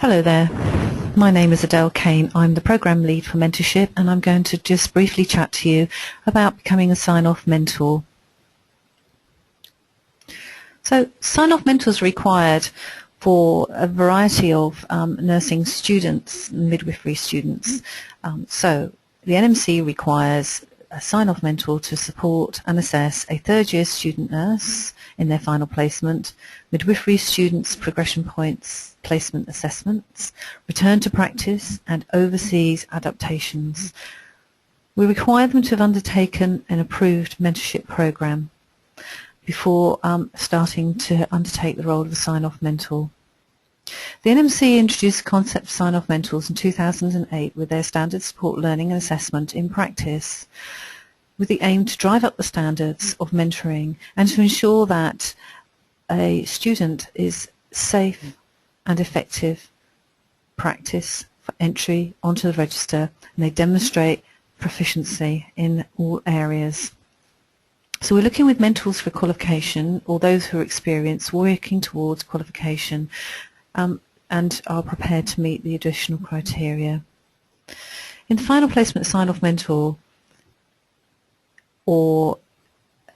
Hello there, my name is Adele Kane. I'm the Programme Lead for Mentorship, and I'm going to just briefly chat to you about becoming a sign-off mentor. So sign-off mentors are required for a variety of nursing students, midwifery students. So the NMC requires a sign-off mentor to support and assess a third-year student nurse in their final placement, midwifery students' progression points, placement assessments, return to practice and overseas adaptations. We require them to have undertaken an approved mentorship programme before starting to undertake the role of a sign-off mentor. The NMC introduced the concept of sign-off mentors in 2008 with their standard support learning and assessment in practice, with the aim to drive up the standards of mentoring and to ensure that a student is safe and effective practice for entry onto the register, and they demonstrate proficiency in all areas. So we're looking with mentors for qualification, or those who are experienced working towards qualification and are prepared to meet the additional criteria. In the final placement sign-off mentor, or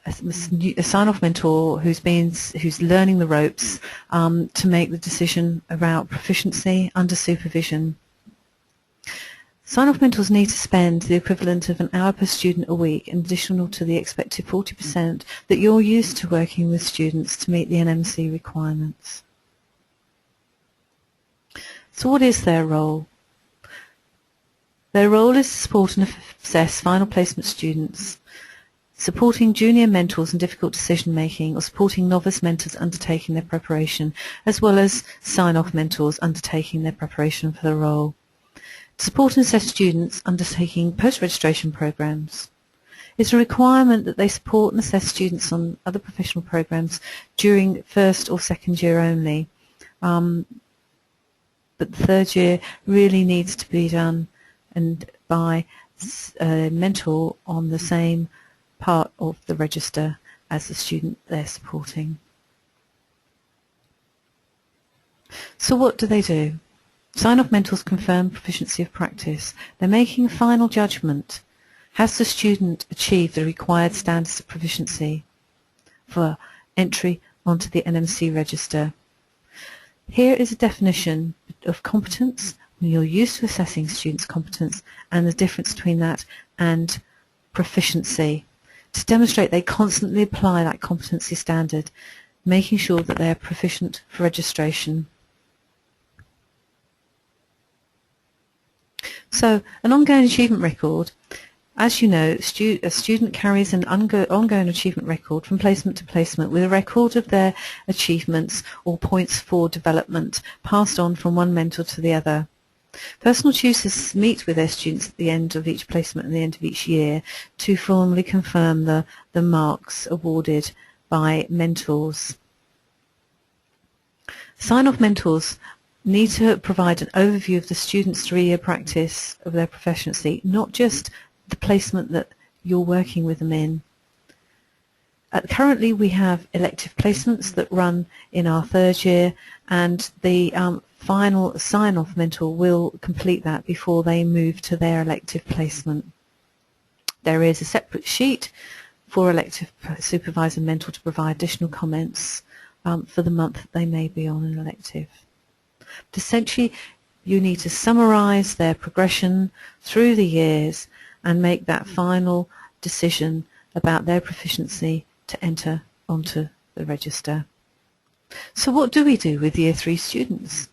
a sign-off mentor who's learning the ropes to make the decision about proficiency under supervision. Sign-off mentors need to spend the equivalent of an hour per student a week, in addition to the expected 40% that you're used to working with students to meet the NMC requirements. So what is their role? Their role is to support and assess final placement students, supporting junior mentors in difficult decision-making, or supporting novice mentors undertaking their preparation, as well as sign-off mentors undertaking their preparation for the role. Support and assess students undertaking post-registration programs. It's a requirement that they support and assess students on other professional programs during first or second year only. But the third year really needs to be done by a mentor on the same part of the register as the student they're supporting. So what do they do? Sign-off mentors confirm proficiency of practice. They're making a final judgment. Has the student achieved the required standards of proficiency for entry onto the NMC register? Here is a definition of competence when you're used to assessing students' competence, and the difference between that and proficiency, to demonstrate they constantly apply that competency standard, making sure that they are proficient for registration. So an ongoing achievement record, as you know, a student carries an ongoing achievement record from placement to placement, with a record of their achievements or points for development passed on from one mentor to the other. Personal tutors meet with their students at the end of each placement and the end of each year to formally confirm the marks awarded by mentors. Sign-off mentors need to provide an overview of the student's 3-year practice of their proficiency, not just the placement that you're working with them in. Currently we have elective placements that run in our 3rd year, and the final sign-off mentor will complete that before they move to their elective placement. There is a separate sheet for elective supervisor mentor to provide additional comments for the month that they may be on an elective. But essentially you need to summarise their progression through the years and make that final decision about their proficiency to enter onto the register. So what do we do with Year 3 students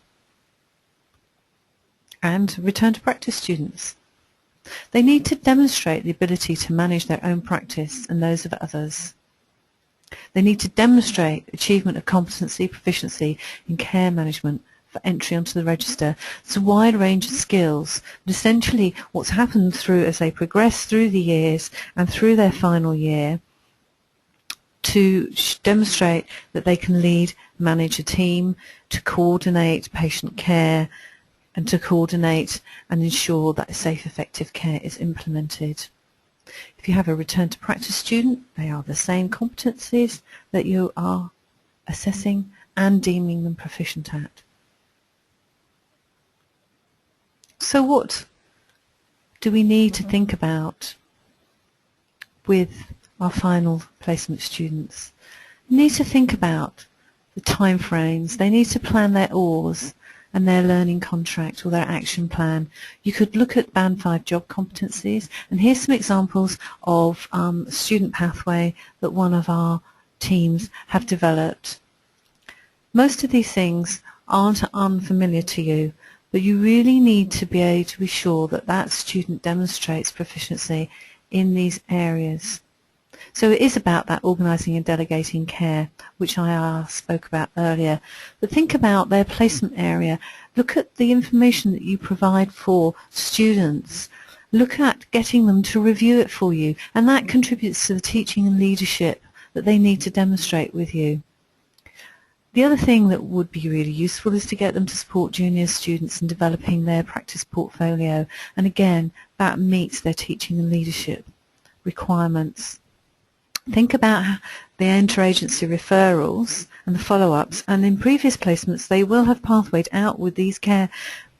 and return to practice students? They need to demonstrate the ability to manage their own practice and those of others. They need to demonstrate achievement of competency, proficiency in care management for entry onto the register. It's a wide range of skills, but essentially what's happened through as they progress through the years and through their final year, to demonstrate that they can lead, manage a team, to coordinate patient care, and to coordinate and ensure that safe, effective care is implemented. If you have a return to practice student, they are the same competencies that you are assessing and deeming them proficient at. So what do we need to think about with our final placement students? We need to think about the time frames. They need to plan their OARs and their learning contract or their action plan. You could look at Band 5 job competencies, and here's some examples of student pathway that one of our teams have developed. Most of these things aren't unfamiliar to you, but you really need to be able to be sure that that student demonstrates proficiency in these areas. So it is about that organising and delegating care, which I spoke about earlier. But think about their placement area. Look at the information that you provide for students. Look at getting them to review it for you, and that contributes to the teaching and leadership that they need to demonstrate with you. The other thing that would be really useful is to get them to support junior students in developing their practice portfolio, and again that meets their teaching and leadership requirements. Think about the interagency referrals and the follow-ups, and in previous placements they will have pathwayed out with these care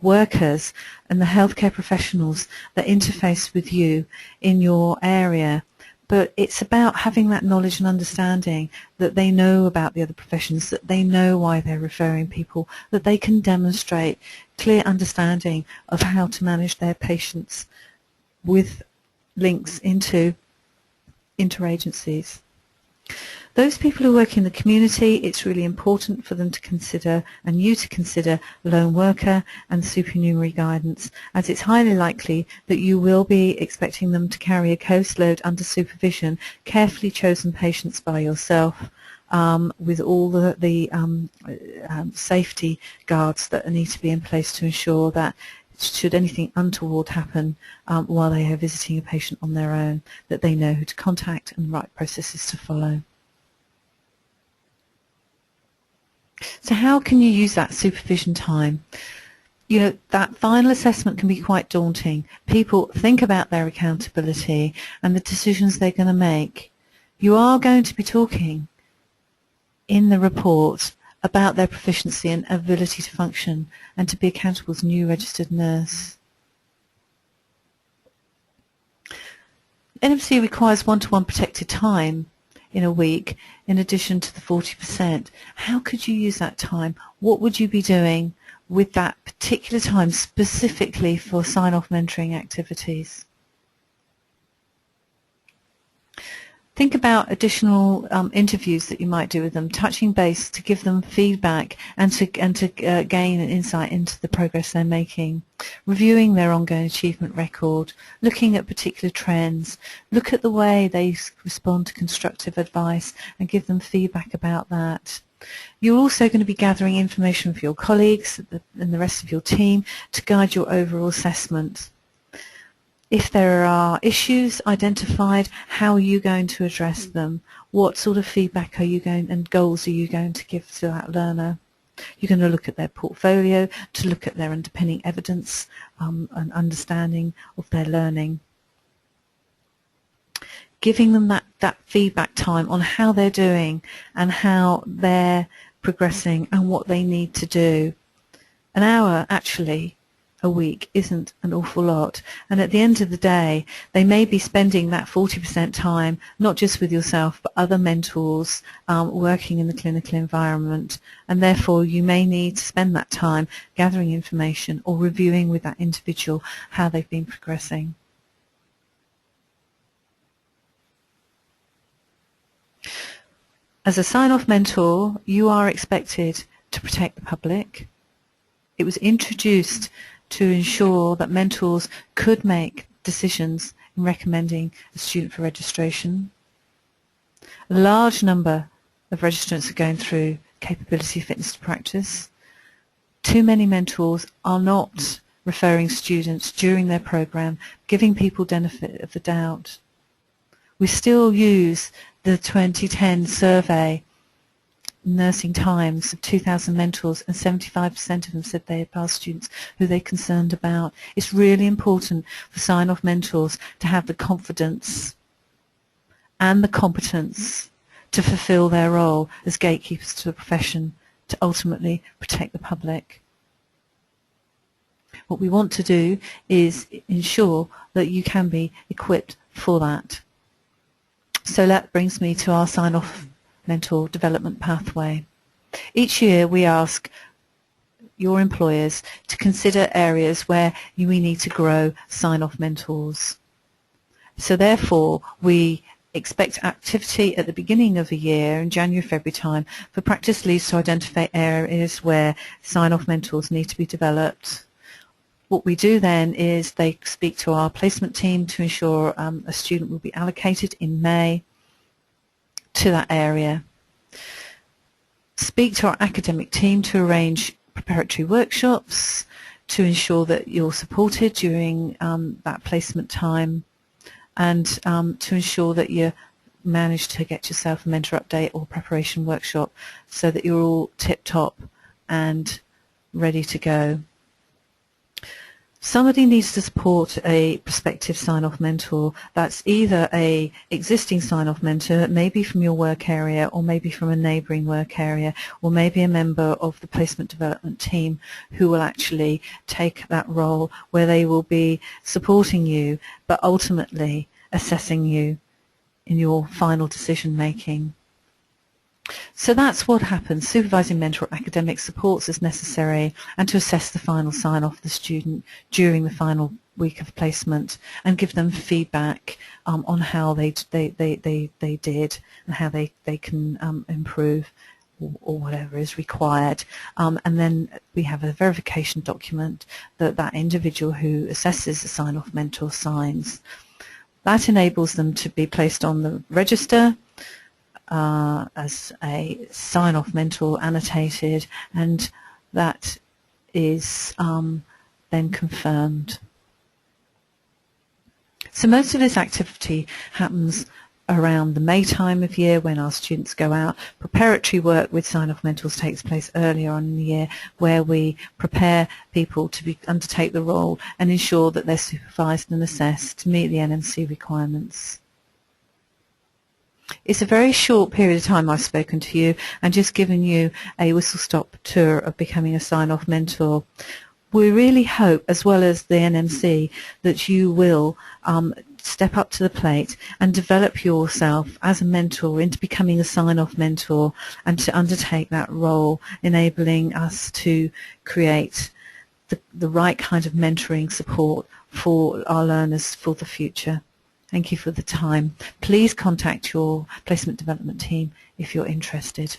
workers and the healthcare professionals that interface with you in your area. But it's about having that knowledge and understanding that they know about the other professions, that they know why they're referring people, that they can demonstrate clear understanding of how to manage their patients with links into interagencies. Those people who work in the community, it's really important for them to consider, and you to consider, lone worker and supernumerary guidance, as it's highly likely that you will be expecting them to carry a caseload under supervision, carefully chosen patients by yourself, with all the safety guards that need to be in place to ensure that should anything untoward happen while they are visiting a patient on their own, that they know who to contact and the right processes to follow. So how can you use that supervision time? You know, that final assessment can be quite daunting. People think about their accountability and the decisions they're going to make. You are going to be talking in the report about their proficiency and ability to function and to be accountable as a new registered nurse. NMC requires one-to-one protected time in a week in addition to the 40%. How could you use that time? What would you be doing with that particular time specifically for sign-off mentoring activities? Think about additional interviews that you might do with them, touching base to give them feedback and to gain an insight into the progress they're making, reviewing their ongoing achievement record, looking at particular trends, look at the way they respond to constructive advice and give them feedback about that. You're also going to be gathering information for your colleagues and the rest of your team to guide your overall assessment. If there are issues identified, how are you going to address them? What sort of feedback are you going and goals are you going to give to that learner? You're going to look at their portfolio, to look at their underpinning evidence and understanding of their learning. Giving them that feedback time on how they're doing and how they're progressing and what they need to do. An hour actually a week isn't an awful lot, and at the end of the day they may be spending that 40% time not just with yourself but other mentors working in the clinical environment, and therefore you may need to spend that time gathering information or reviewing with that individual how they've been progressing. As a sign-off mentor, you are expected to protect the public. It was introduced to ensure that mentors could make decisions in recommending a student for registration. A large number of registrants are going through capability fitness to practice. Too many mentors are not referring students during their program, giving people benefit of the doubt. We still use the 2010 survey, Nursing Times, of 2,000 mentors, and 75% of them said they had passed students who they're concerned about. It's really important for sign-off mentors to have the confidence and the competence to fulfill their role as gatekeepers to the profession to ultimately protect the public. What we want to do is ensure that you can be equipped for that. So that brings me to our sign-off mentor development pathway. Each year we ask your employers to consider areas where we need to grow sign-off mentors. So therefore we expect activity at the beginning of the year in January, February time for practice leads to identify areas where sign-off mentors need to be developed. What we do then is they speak to our placement team to ensure a student will be allocated in May to that area. Speak to our academic team to arrange preparatory workshops to ensure that you're supported during that placement time, and to ensure that you manage to get yourself a mentor update or preparation workshop so that you're all tip-top and ready to go. Somebody needs to support a prospective sign-off mentor. That's either a existing sign-off mentor, maybe from your work area or maybe from a neighbouring work area, or maybe a member of the placement development team who will actually take that role where they will be supporting you but ultimately assessing you in your final decision making. So that's what happens. Supervising mentor academic supports as necessary, and to assess the final sign-off of the student during the final week of placement and give them feedback on how they did and how they can improve or whatever is required. And then we have a verification document that that individual who assesses the sign-off mentor signs. That enables them to be placed on the register as a sign-off mentor annotated, and that is then confirmed. So most of this activity happens around the May time of year when our students go out. Preparatory work with sign-off mentors takes place earlier on in the year, where we prepare people to undertake the role and ensure that they're supervised and assessed to meet the NMC requirements. It's a very short period of time I've spoken to you and just given you a whistle-stop tour of becoming a sign-off mentor. We really hope, as well as the NMC, that you will step up to the plate and develop yourself as a mentor into becoming a sign-off mentor and to undertake that role, enabling us to create the right kind of mentoring support for our learners for the future. Thank you for the time. Please contact your placement development team if you're interested.